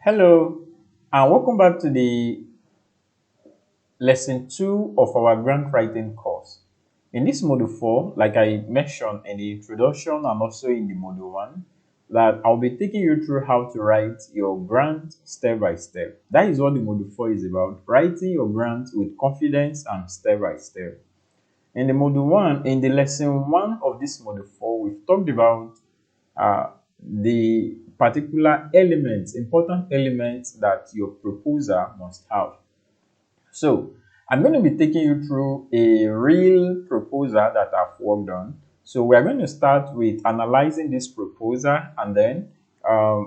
Hello, and welcome back to the lesson 2 of our grant writing course. In this module 4, like I mentioned in the introduction and also in the module 1, that I'll be taking you through how to write your grant step by step. That is what the module 4 is about, writing your grant with confidence and step by step. In the module 1, in the lesson 1 of this module 4, we've talked about the particular elements, important elements that your proposer must have. So I'm going to be taking you through a real proposal that I've worked on. So we are going to start with analyzing this proposal, and then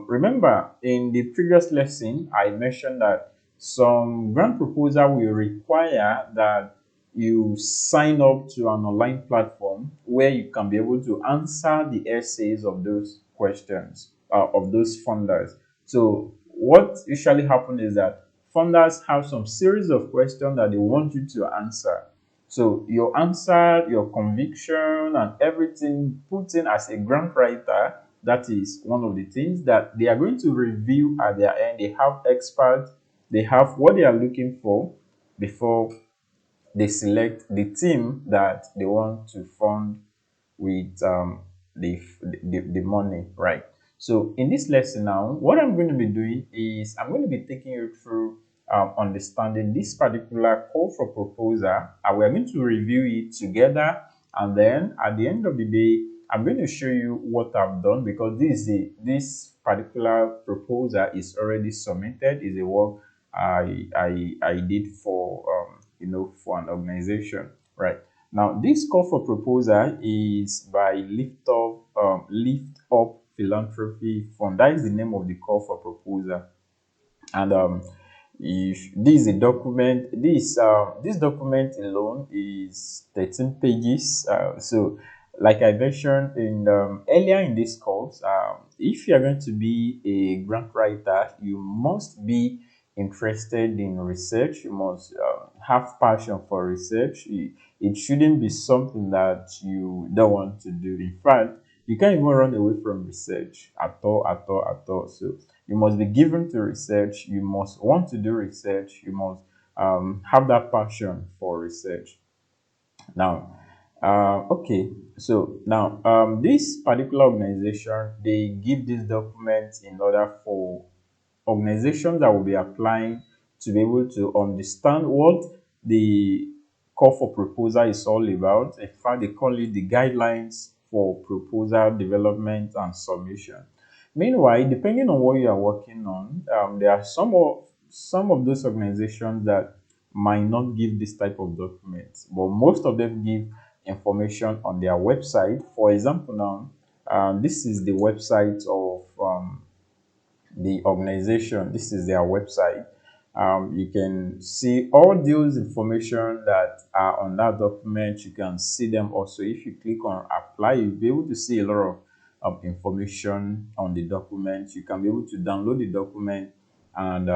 remember in the previous lesson I mentioned that some grant proposal will require that you sign up to an online platform where you can be able to answer the essays of those questions of those funders. So what usually happens is that funders have some series of questions that they want you to answer. So your answer, your conviction, and everything put in as a grant writer, that is one of the things that they are going to review at their end. They have experts, they have what they are looking for before they select the team that they want to fund with the money, right? So in this lesson now, what I'm going to be doing is I'm going to be taking you through understanding this particular call for proposal, and we're going to review it together. And then at the end of the day, I'm going to show you what I've done, because this particular proposal is already submitted. Is a work I did for for an organization, right? Now, this call for proposal is by Lift Up Philanthropy Fund. That is the name of the call for proposal. And if this is a document, this document alone is 13 pages. So, like I mentioned in earlier in this course, if you are going to be a grant writer, you must be interested in research. You must have passion for research. It shouldn't be something that you don't want to do. In fact, you can't even run away from research at all, at all, at all. So you must be given to research. You must want to do research. You must have that passion for research. Now, okay, so now this particular organization, they give this document in order for organizations that will be applying to be able to understand what the call for proposal is all about. In fact, they call it the guidelines for proposal development and submission. Meanwhile, depending on what you are working on, there are some of those organizations that might not give this type of documents, but most of them give information on their website. For example, now this is the website of the organization. This is their website. You can see all those information that are on that document. You can see them also. If you click on apply, you'll be able to see a lot of information on the document. You can be able to download the document and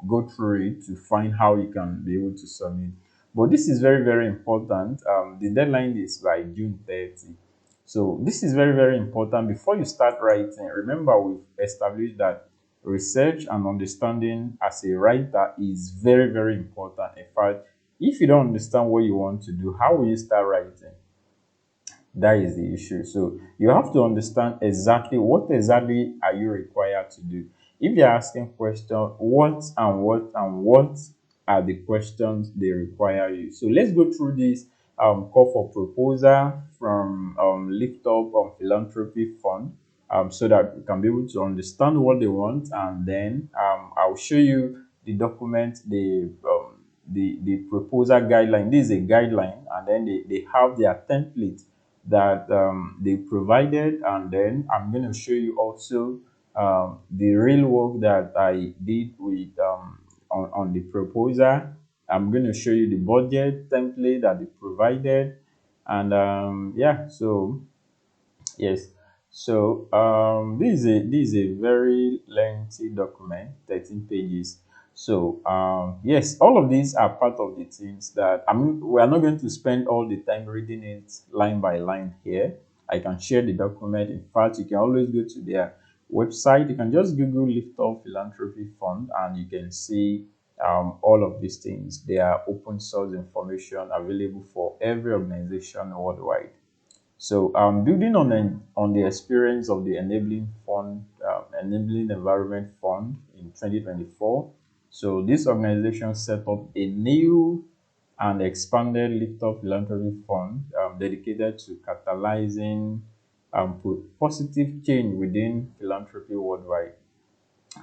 go through it to find how you can be able to submit. But this is very, very important. The deadline is by June 30. So this is very, very important. Before you start writing, remember we've established that research and understanding as a writer is very, very important. In fact, if you don't understand what you want to do, how will you start writing? That is the issue. So you have to understand exactly what exactly are you required to do. If you're asking questions, what are the questions they require you? So let's go through this call for proposal from Lift Up Philanthropy Fund, so that we can be able to understand what they want, and then I'll show you the document, the proposal guideline. This is a guideline, and then they have their template that they provided, and then I'm going to show you also the real work that I did with on the proposal. I'm going to show you the budget template that they provided, and yeah, so yes, so this is a very lengthy document, 13 pages. So yes, all of these are part of the things that we are not going to spend all the time reading it line by line here. I can share the document. In fact, you can always go to their website. You can just Google LiftUpPhilanthropy Fund and you can see all of these things. They are open source information available for every organization worldwide. So, building on the experience of the Enabling Environment Fund in 2024, so this organization set up a new and expanded LiftUp Philanthropy Fund dedicated to catalyzing positive change within philanthropy worldwide.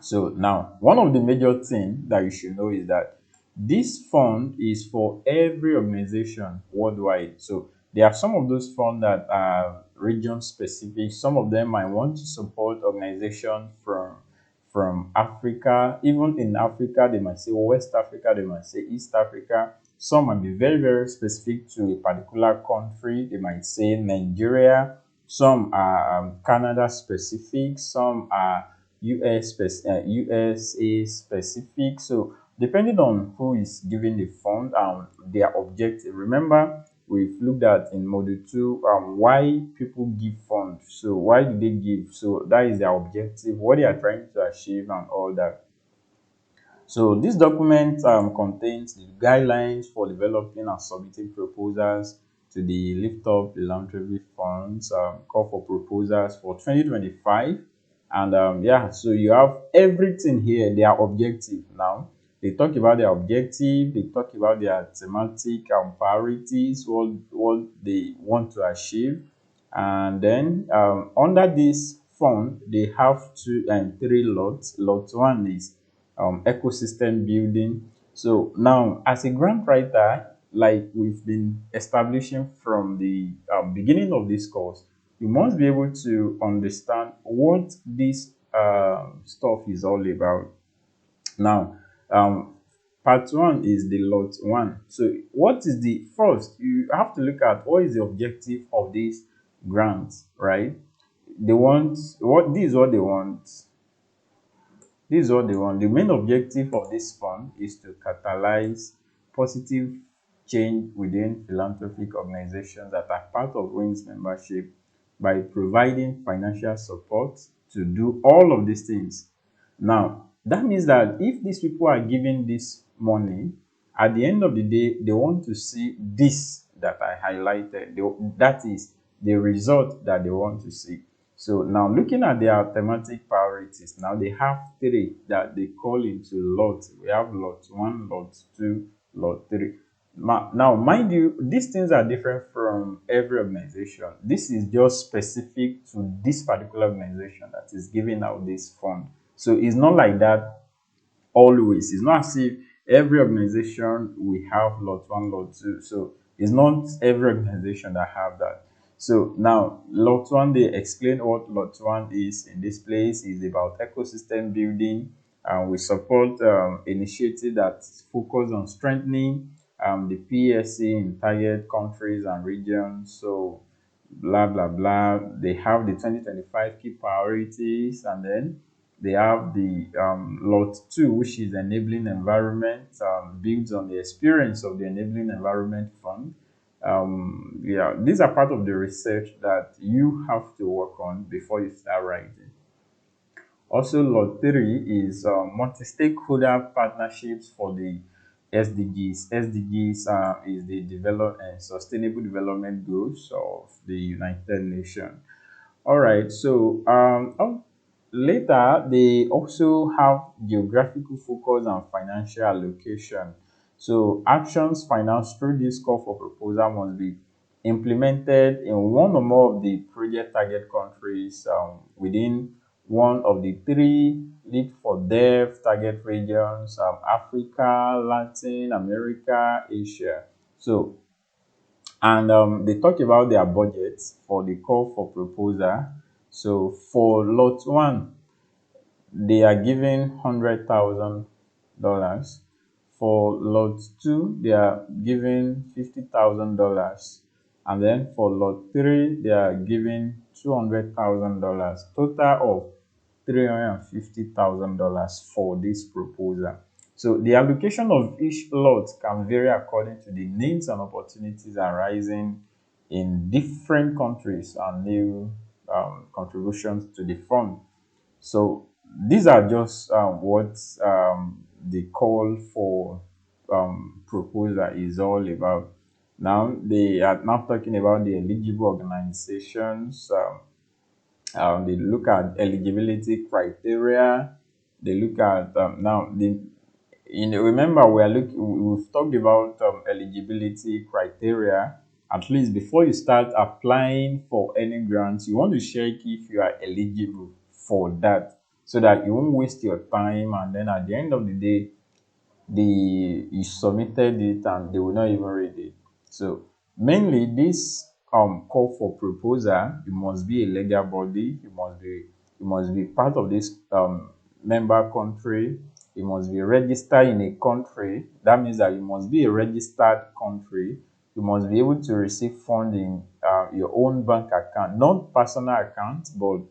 So now, one of the major things that you should know is that this fund is for every organization worldwide. So there are some of those funds that are region specific. Some of them might want to support organizations from Africa. Even in Africa, they might say West Africa, they might say East Africa. Some might be very, very specific to a particular country. They might say Nigeria. Some are Canada specific. Some are USA specific. So depending on who is giving the fund and their objective. Remember, we've looked at in module 2 why people give funds. So why do they give? So that is their objective, what they are trying to achieve and all that. So this document contains the guidelines for developing and submitting proposals to the LiftUp Philanthropy Funds call for proposals for 2025. And yeah, so you have everything here, their objective now. They talk about their objective, they talk about their thematic priorities, what they want to achieve. And then under this fund, they have two and three lots. Lot 1 is ecosystem building. So now, as a grant writer, like we've been establishing from the beginning of this course, you must be able to understand what this stuff is all about. Now, part 1 is the lot 1. So what is the first? You have to look at what is the objective of this grant, right? They want what this is what they want. This is what they want. The main objective of this fund is to catalyze positive change within philanthropic organizations that are part of WINS membership by providing financial support to do all of these things. Now, that means that if these people are giving this money, at the end of the day, they want to see this that I highlighted. That is the result that they want to see. So now looking at their thematic priorities, now they have 3 that they call into lots. We have lot 1, lot 2, lot 3. Now, mind you, these things are different from every organization. This is just specific to this particular organization that is giving out this fund. So it's not like that always. It's not as if every organization we have lot 1, lot 2. So it's not every organization that have that. So now lot 1, they explain what lot 1 is in this place. Is about ecosystem building. We support initiatives that focus on strengthening the PSC in target countries and regions. So blah blah blah. They have the 2025 key priorities, and then they have the lot 2, which is enabling environment, builds on the experience of the Enabling Environment Fund. Yeah, these are part of the research that you have to work on before you start writing. Also, lot 3 is multi-stakeholder partnerships for the SDGs. SDGs is the Sustainable Development Goals of the United Nations. All right, so later they also have geographical focus and financial allocation. So actions financed through this call for proposal must be implemented in one or more of the project target countries within one of the 3 Lead for Dev target regions: Africa, Latin America, Asia. So, and they talk about their budgets for the call for proposal. So for lot 1, they are giving $100,000. For lot 2, they are giving $50,000. And then for lot 3, they are giving $200,000. Total of $350,000 for this proposal. So the allocation of each lot can vary according to the needs and opportunities arising in different countries and new contributions to the fund. So these are just what the call for proposal is all about. Now they are now talking about the eligible organizations. They look at eligibility criteria. They look at now the remember we've talked about eligibility criteria. At least before you start applying for any grants, you want to check if you are eligible for that, so that you won't waste your time, and then at the end of the day you submitted it and they will not even read it. So mainly this call for proposal, you must be a legal body, you must be part of this member country, you must be registered in a country. That means that you must be a registered country. You must be able to receive funding your own bank account, not personal account, but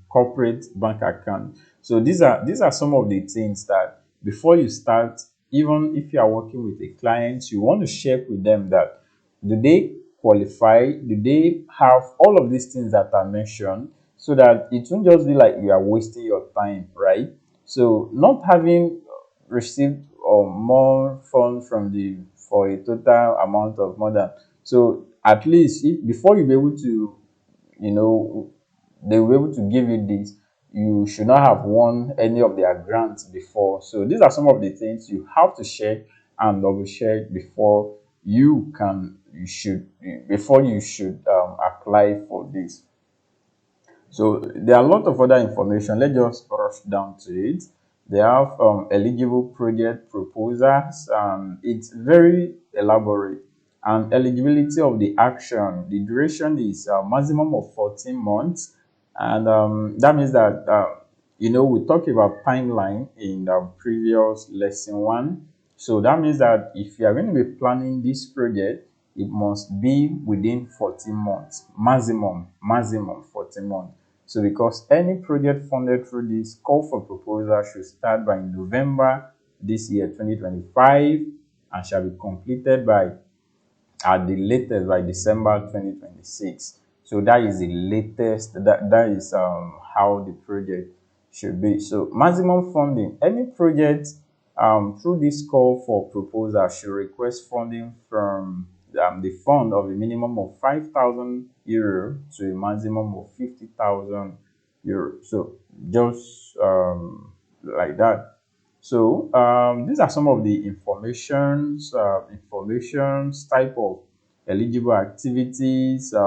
corporate bank account. So these are some of the things that before you start, even if you are working with a client, you want to check with them that do they qualify, do they have all of these things that are mentioned, so that it won't just be like you are wasting your time, right? So not having received more funds from the for a total amount of more than, so at least if, before you be able to, you know, they will be able to give you this, you should not have won any of their grants before. So these are some of the things you have to check and double check before you should apply for this. So there are a lot of other information. Let's just rush down to it. They have eligible project proposals, and it's very elaborate. And eligibility of the action, the duration is a maximum of 14 months. And that means that, we talked about timeline in the previous lesson one. So that means that if you are going to be planning this project, it must be within 14 months, maximum 14 months. So because any project funded through this call for proposal should start by November this year, 2025, and shall be completed by at the latest by December 2026. So that is the latest, that is how the project should be. So maximum funding, any project through this call for proposal should request funding from the fund of a minimum of 5,000 euro to a maximum of 50,000 euro. So just like that. So these are some of the informations type of eligible activities, a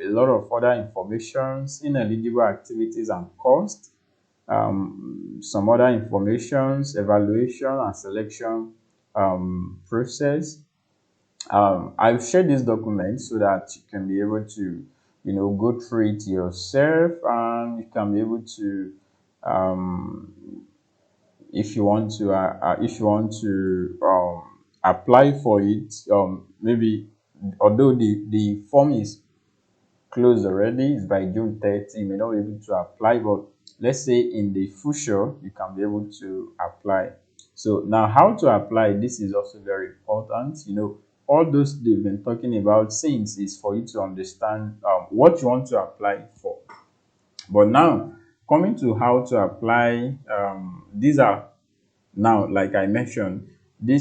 lot of other informations, ineligible activities and cost, some other informations, evaluation and selection process. I've shared this document so that you can be able to, go through it yourself, and you can be able to, if you want to apply for it, maybe although the form is closed already, it's by June 30, you may not be able to apply, but let's say in the future you can be able to apply. So now, how to apply, this is also very important. All those they've been talking about since is for you to understand what you want to apply for. But now, coming to how to apply, these are, now, like I mentioned, they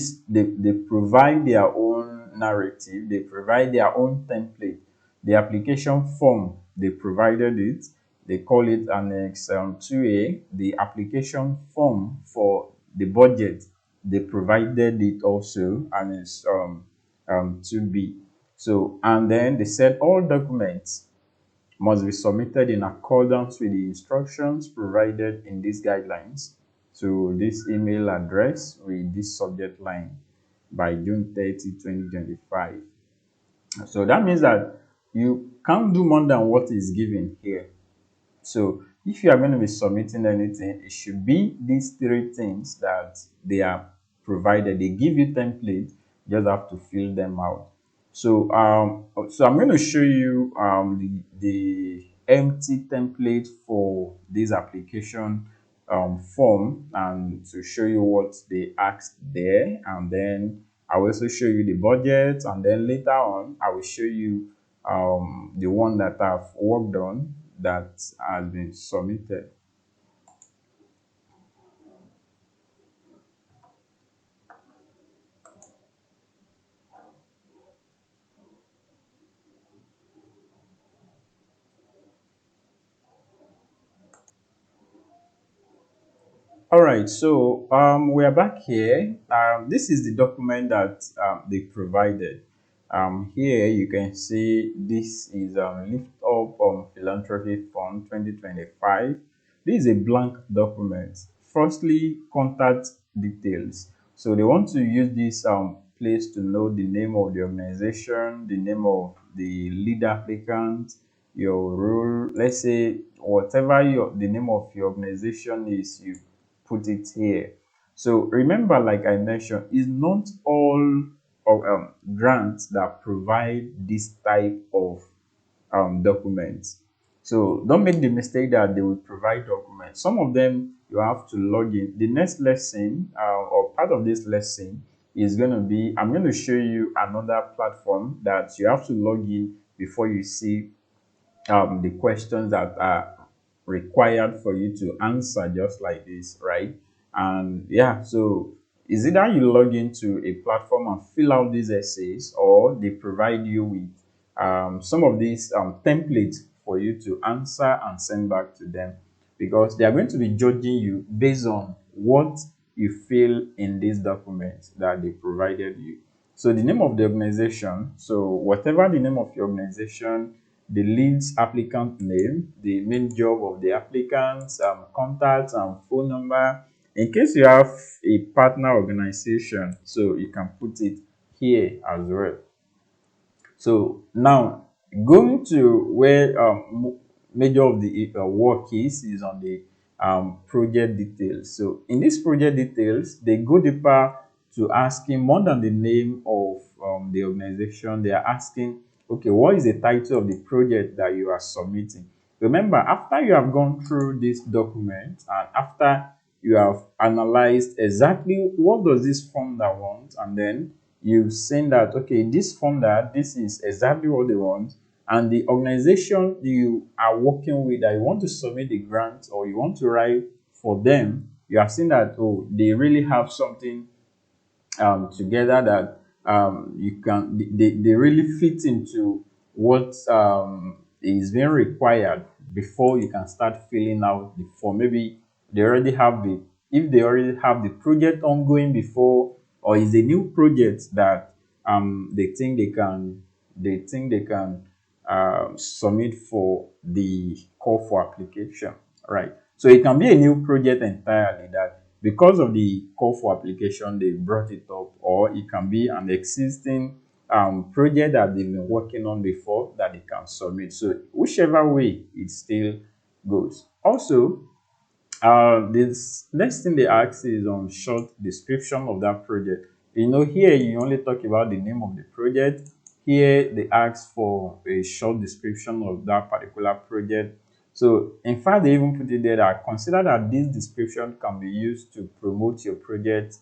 provide their own narrative, they provide their own template. The application form, they provided it. They call it Annex 2A. The application form for the budget, they provided it also, Annex 2B. So, and then they said all documents must be submitted in accordance with the instructions provided in these guidelines to this email address with this subject line by June 30, 2025. So that means that you can't do more than what is given here. So if you are going to be submitting anything, it should be these three things that they are provided. They give you templates, you just have to fill them out. So I'm going to show you the empty template for this application form, and to show you what they asked there, and then I will also show you the budget, and then later on I will show you the one that I've worked on, that has been submitted. All right, so we are back here. This is the document that they provided. Here you can see this is Lift Up Philanthropy Fund 2025. This is a blank document. Firstly, contact details. So they want to use this place to know the name of the organization, the name of the lead applicant, your role. Let's say whatever the name of your organization is, you put it here. So remember, like I mentioned, it's not all of grants that provide this type of documents. So don't make the mistake that they will provide documents. Some of them you have to log in. The next lesson or part of this lesson is going to be, I'm going to show you another platform that you have to log in before you see the questions that are required for you to answer just like this, right? And yeah, so is either you log into a platform and fill out these essays, or they provide you with some of these templates for you to answer and send back to them, because they are going to be judging you based on what you fill in these documents that they provided you. So the name of the organization, so whatever the name of your organization, the leads applicant name, the main job of the applicants, contacts and phone number. In case you have a partner organization, so you can put it here as well. So now going to where major of the work is on the project details. So in this project details, they go deeper to asking more than the name of the organization. They are asking, okay, what is the title of the project that you are submitting? Remember, after you have gone through this document and after you have analyzed exactly what does this funder want, and then you've seen that, okay, this funder, this is exactly what they want, and the organization you are working with that you want to submit the grant or you want to write for them, you have seen that, oh, they really have something together that you can, they really fit into what is being required before you can start filling out the form. Maybe they already have the, if they already have the project ongoing before, or is a new project that they think they can submit for the call for application, right? So it can be a new project entirely that because of the call for application they brought it up, or it can be an existing project that they've been working on before that they can submit. So whichever way it still goes. Also, this next thing they ask is on short description of that project. You know, here you only talk about the name of the project. Here they ask for a short description of that particular project. So in fact, they even put it there that consider that this description can be used to promote your project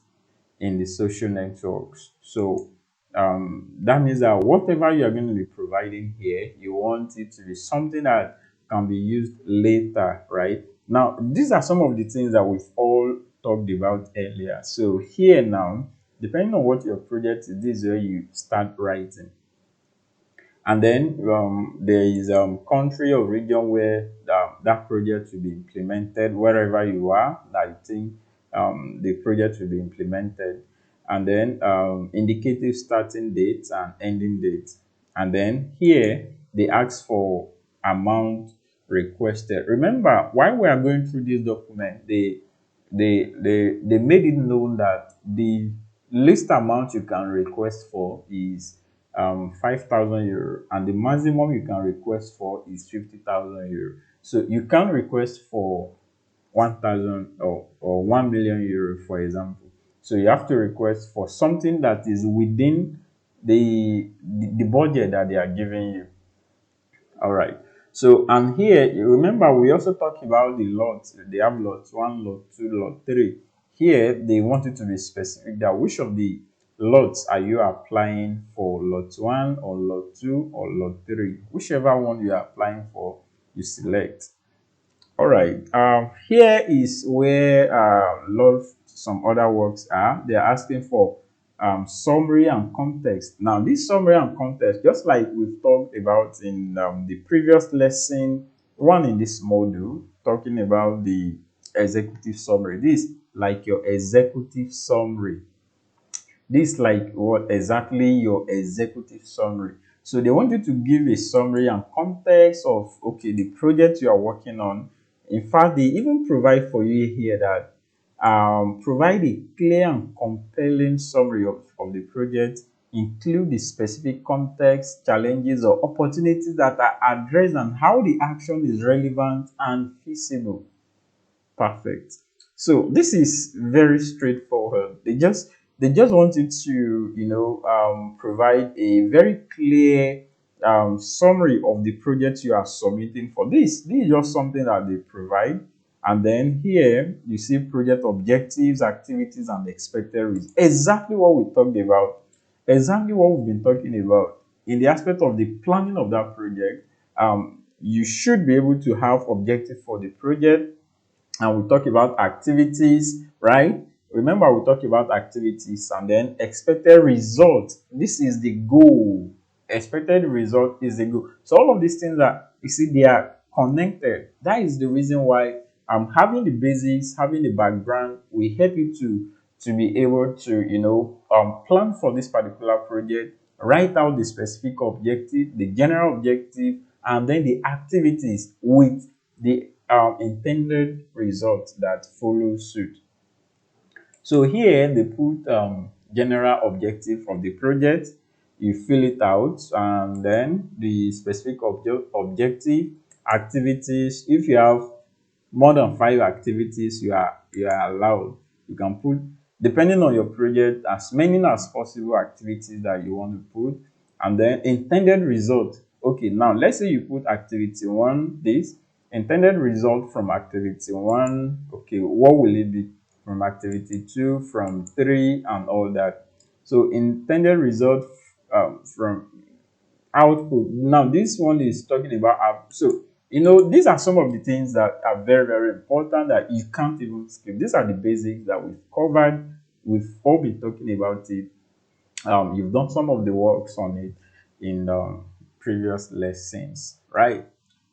in the social networks. So that means that whatever you are going to be providing here, you want it to be something that can be used later, right? Now, these are some of the things that we've all talked about earlier. So here now, depending on what your project is, this is where you start writing. And then there is country or region where that project will be implemented, wherever you are that you think the project will be implemented. And then indicative starting dates and ending dates. And then here they ask for amount requested. Remember, while we are going through this document, they made it known that the least amount you can request for is 5,000 euro, and the maximum you can request for is 50,000 euro. So you can request for 1,000 or 1 million euro, for example. So you have to request for something that is within the budget that they are giving you. All right. So, and here, you remember, we also talked about the lots. They have lots 1, lot 2, lot 3. Here, they want you to be specific that which of the lots are you applying for, lot 1 or lot 2 or lot 3. Whichever one you are applying for, you select. All right. Here is where lot of some other works are. They're asking for summary and context. Now, this summary and context, just like we've talked about in the previous lesson, one in this module, talking about the executive summary. This like your executive summary. This like what exactly your executive summary. So they want you to give a summary and context of okay the project you are working on. In fact, they even provide for you here that provide a clear and compelling summary of the project, include the specific context, challenges or opportunities that are addressed and how the action is relevant and feasible. Perfect. So this is very straightforward. They just want you to provide a very clear summary of the project you are submitting for. This is just something that they provide. And then here you see project objectives, activities, and expected results. Exactly what we talked about. Exactly what we've been talking about in the aspect of the planning of that project. You should be able to have objective for the project, and we talk about activities, right? Remember, we talk about activities and then expected result. This is the goal. Expected result is the goal. So all of these things that you see, they are connected. That is the reason why having the basics, having the background will help you to be able to plan for this particular project, write out the specific objective, the general objective, and then the activities with the intended result that follow suit. So here they put general objective of the project. You fill it out, and then the specific objective, activities. If you have more than 5 activities, you are allowed. You can put, depending on your project, as many as possible activities that you want to put, and then intended result. Okay, now let's say you put activity 1 this intended result from activity 1. Okay, what will it be from activity 2, from 3, and all that. So intended result from output. Now this one is talking about output. So these are some of the things that are very, very important that you can't even skip. These are the basics that we've covered. We've all been talking about it. You've done some of the works on it in previous lessons, right?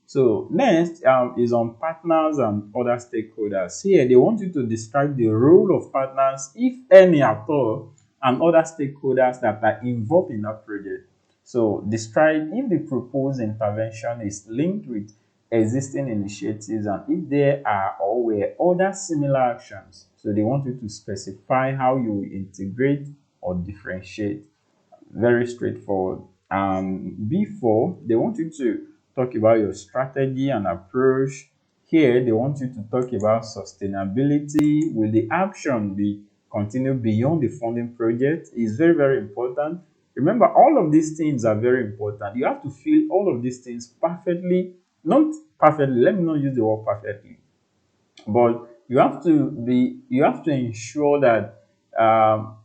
So next is on partners and other stakeholders. Here they want you to describe the role of partners, if any at all, and other stakeholders that are involved in that project. So describe if the proposed intervention is linked with existing initiatives and if there are or were other similar actions. So they want you to specify how you will integrate or differentiate. Very straightforward. And before, they want you to talk about your strategy and approach. Here they want you to talk about sustainability. Will the action be continued beyond the funding project? Is very, very important. Remember, all of these things are very important. You have to feel all of these things perfectly. Not perfectly, let me not use the word perfectly, but you have to ensure that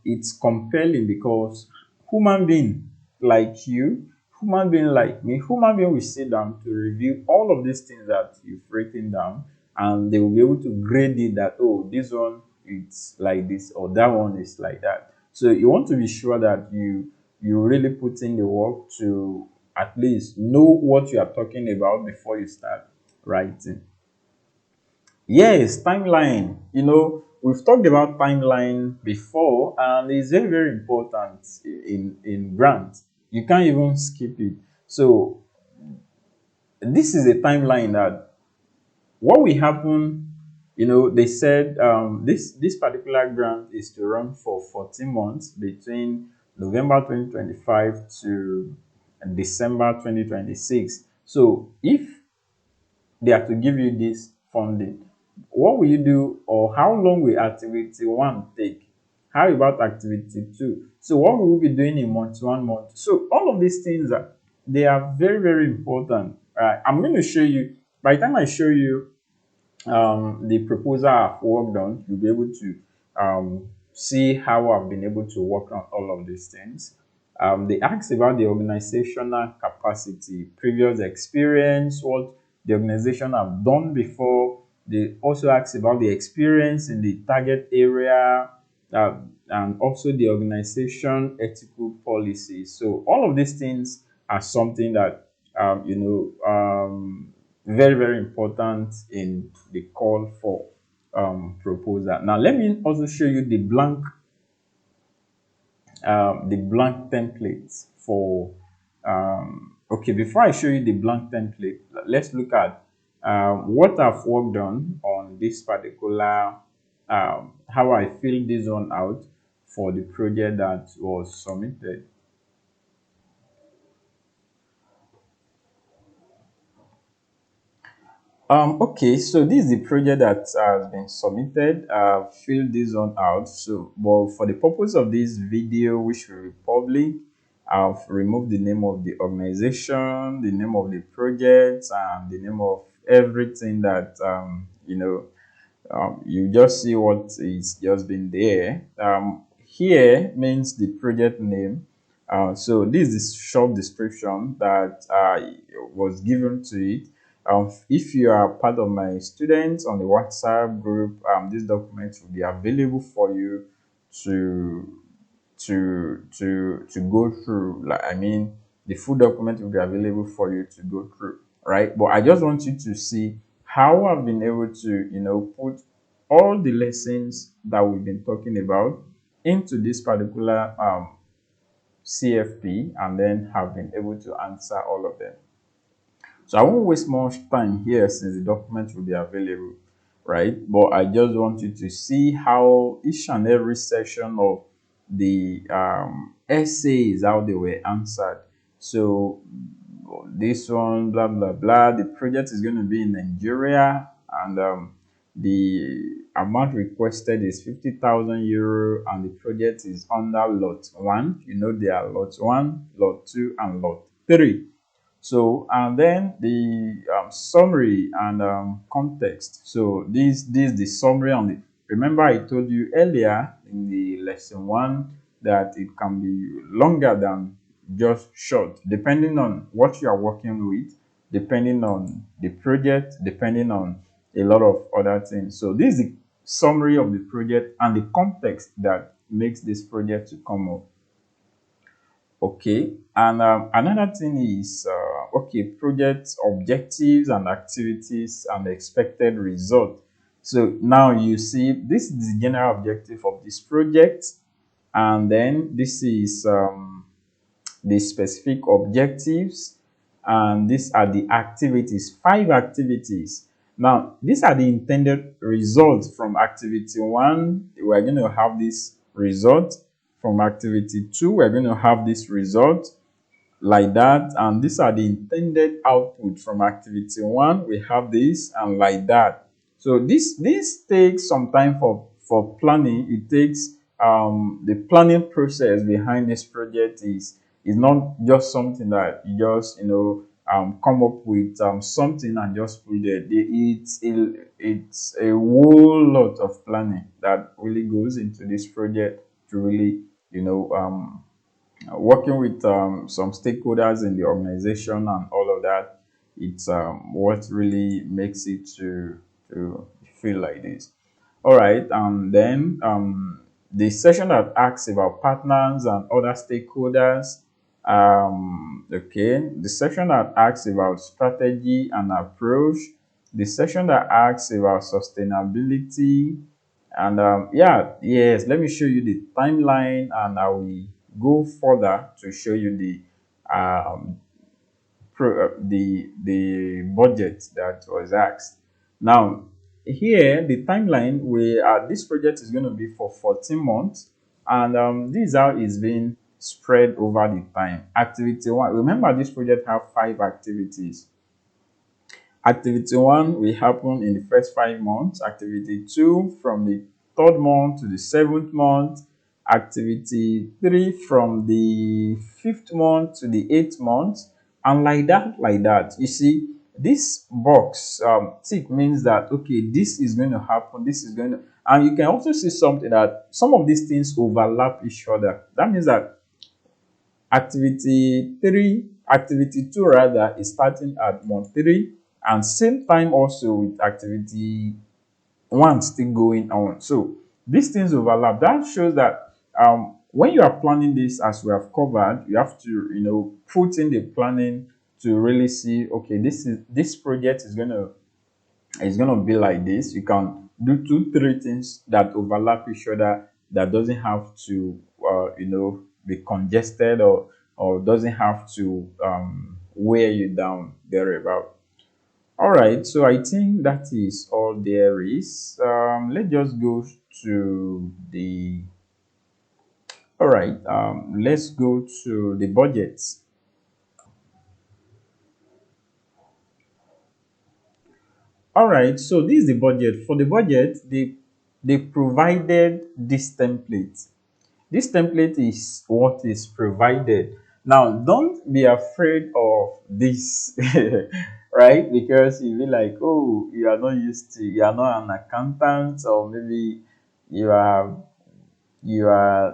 it's compelling, because human being like you, human being like me, human being will sit down to review all of these things that you've written down, and they will be able to grade it that, oh, this one it's like this or that one is like that. So you want to be sure that you really put in the work to at least know what you are talking about before you start writing. Yes, timeline. We've talked about timeline before, and it's very, very important in grants. You can't even skip it. So this is a timeline that what will happen. They said this particular grant is to run for 14 months between November 2025 to December 2026. So if they are to give you this funding, what will you do, or how long will activity 1 take? How about activity 2? So what will we be doing in month 1 month? So all of these things they are very, very important. I'm going to show you, by the time I show you the proposal I've worked on, you'll be able to see how I've been able to work on all of these things. They asked about the organizational capacity, previous experience, what the organization have done before. They also ask about the experience in the target area, and also the organization ethical policies. So all of these things are something that very, very important in the call for proposal. Now let me also show you the blank template for okay, before I show you the blank template, let's look at what I've worked on this particular how I filled this one out for the project that was submitted. Okay, so this is the project that has been submitted. I've filled this one out. So, but for the purpose of this video, which will be public, I've removed the name of the organization, the name of the project, and the name of everything that you just see what is just been there. Here means the project name. So this is the short description that was given to it. If you are part of my students on the WhatsApp group, this document will be available for you to go through. Like, I mean, the full document will be available for you to go through, right? But I just want you to see how I've been able to put all the lessons that we've been talking about into this particular CFP, and then have been able to answer all of them. So I won't waste much time here since the document will be available, right? But I just want you to see how each and every section of the essays, how they were answered. So this one, blah, blah, blah. The project is going to be in Nigeria, and the amount requested is 50,000 euro, and the project is under lot 1. There are lot 1, lot 2, and lot 3. So, and then the summary and context. So this is the summary on the. Remember, I told you earlier in the lesson 1 that it can be longer than just short, depending on what you are working with, depending on the project, depending on a lot of other things. So this is the summary of the project and the context that makes this project to come up. Okay, and another thing is project objectives and activities and expected result. So now you see this is the general objective of this project, and then this is the specific objectives, and these are the activities, 5 activities. Now these are the intended results from activity 1. We're going to have this result. From activity 2, we're going to have this result like that, and these are the intended output from activity 1. We have this, and like that. So this takes some time for planning. It takes the planning process behind this project is not just something that you just come up with something and just put it there. It's a whole lot of planning that really goes into this project to really working with some stakeholders in the organization and all of that. It's what really makes it to feel like this. All right, and then the session that asks about partners and other stakeholders. Okay, the section that asks about strategy and approach, the section that asks about sustainability, and yes, let me show you the timeline, and I will go further to show you the the budget that was asked. Now here the timeline, this project is going to be for 14 months, and this is how it's been spread over the time. Activity 1, remember this project have 5 activities. Activity 1 will happen in the first 5 months. Activity 2 from the 3rd month to the 7th month. Activity 3 from the 5th month to the 8th month, and like that. You see, this box tick means that okay, this is going to happen, this is going to, and you can also see something that some of these things overlap each other. That means that activity 2 rather is starting at month 3, and same time also with activity one still going on. So these things overlap. That shows that when you are planning this, as we have covered, you have to put in the planning to really see, okay, this project is gonna be like this. You can do two, three things that overlap each other, that doesn't have to be congested, or doesn't have to wear you down thereabout. All right, so I think that is all there is. Let's just go to the. All right, let's go to the budgets. All right, so this is the budget. For the budget, they provided this template. This template is what is provided. Now, don't be afraid of this, right? Because you be like, oh, you are not an accountant, or maybe you are, yeah,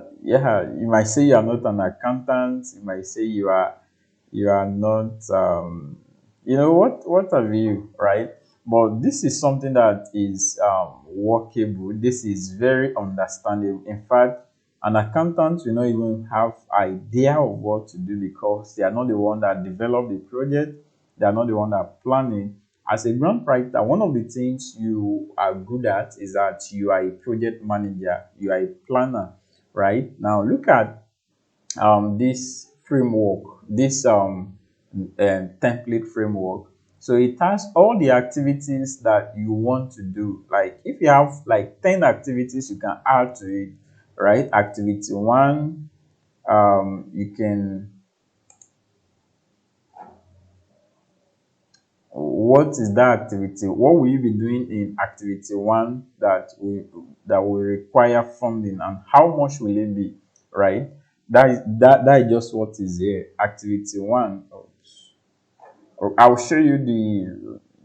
you might say you are not an accountant. You might say you are not, what have you, right? But this is something that is workable. This is very understandable. In fact, an accountant will not even have idea of what to do, because they are not the one that develop the project. They are not the one that plan it. As a grant writer, one of the things you are good at is that you are a project manager, you are a planner, right? Now look at this framework, this template framework. So it has all the activities that you want to do. Like if you have like 10 activities, you can add to it, right? Activity one, you can, what is that activity? What will you be doing in activity one that will require funding, and how much will it be, right? That is just what is here. Activity one. I'll show you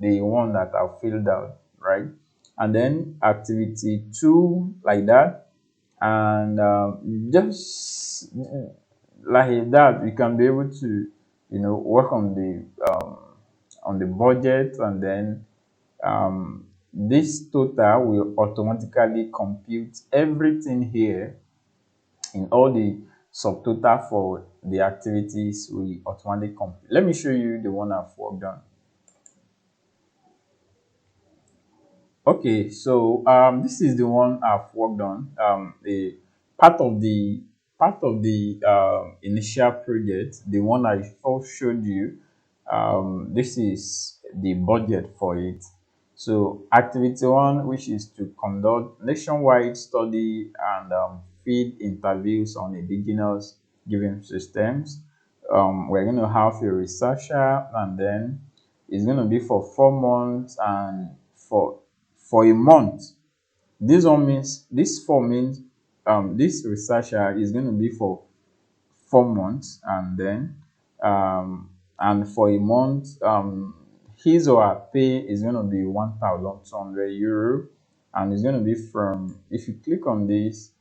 the one that I've filled out, right? And then activity two, like that, and just like that, you can be able to work on the budget, and then this total will automatically compute everything here in all the subtotal for the activities we automatically compute. Let me show you the one I've worked on. Okay, so this is the one I've worked on. The part of the initial project, the one I first showed you. This is the budget for it. So activity one, which is to conduct nationwide study and feed interviews on indigenous giving systems. We're going to have a researcher, and then it's going to be for 4 months, and for a month. This one means this 4 means this researcher is going to be for 4 months, and then and for a month, his or her pay is going to be 1,200 euro, and it's going to be from, if you click on this,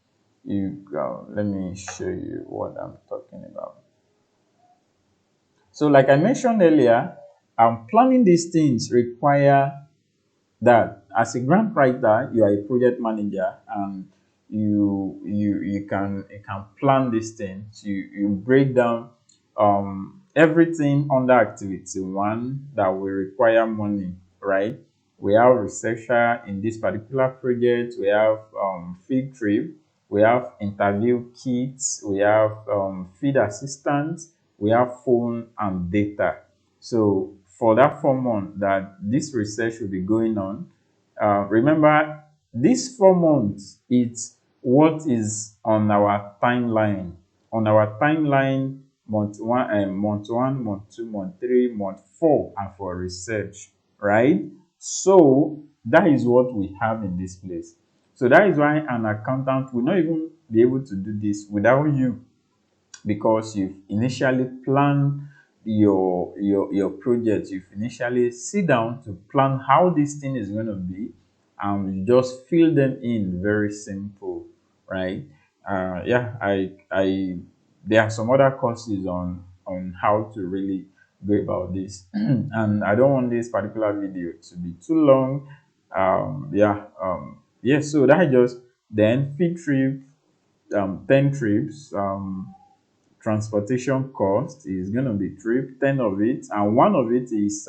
let me show you what I'm talking about. So like I mentioned earlier, planning these things require that as a grant writer, you are a project manager, and you can plan these things. You break down everything under activity one that will require money, right? We have researcher in this particular project, we have field trip, we have interview kits, we have feed assistants, we have phone and data. So for that 4 months that this research will be going on, remember, these 4 months, it's what is on our timeline. On our timeline, month one, month two, month three, month four, and for research, right? So that is what we have in this place. So that is why an accountant will not even be able to do this without you, because you've initially planned your project. You've initially sit down to plan how this thing is going to be, and you just fill them in very simple, right? Yeah, I there are some other courses on how to really go about this. And I don't want this particular video to be too long. Yeah, so that just then field trip, 10 trips, transportation cost is gonna be trip 10 of it, and one of it is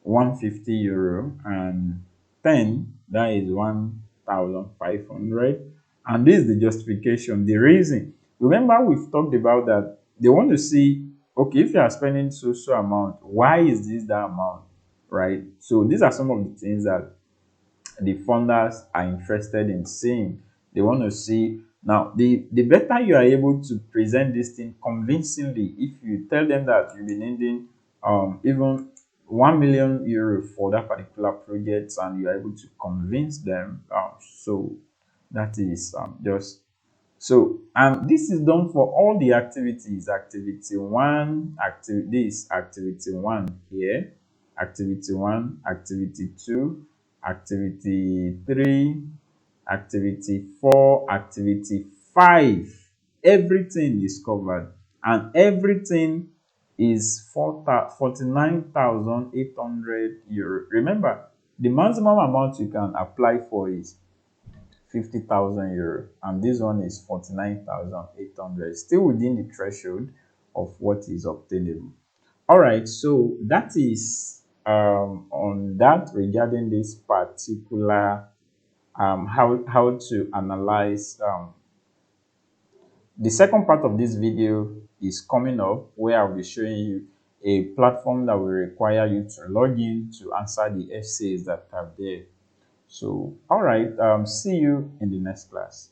150 euro, and 10 that is 1,500. And this is the justification, the reason. Remember, we've talked about that they want to see, okay, if you are spending so amount, why is this that amount, right? So these are some of the things that the funders are interested in seeing. They want to see. Now, the better you are able to present this thing convincingly, if you tell them that you'll be needing even 1 million euro for that particular project, and you are able to convince them, so that is just so. And this is done for all the activities. Activity one, activity one here, activity one, activity two, activity 3, activity 4, activity 5. Everything is covered, and everything is 49,800 euro. Remember, the maximum amount you can apply for is 50,000 euro, and this one is 49,800, still within the threshold of what is obtainable. All right, so that is on that regarding this particular how to analyze. The second part of this video is coming up, where I'll be showing you a platform that will require you to log in to answer the essays that are there. So all right, see you in the next class.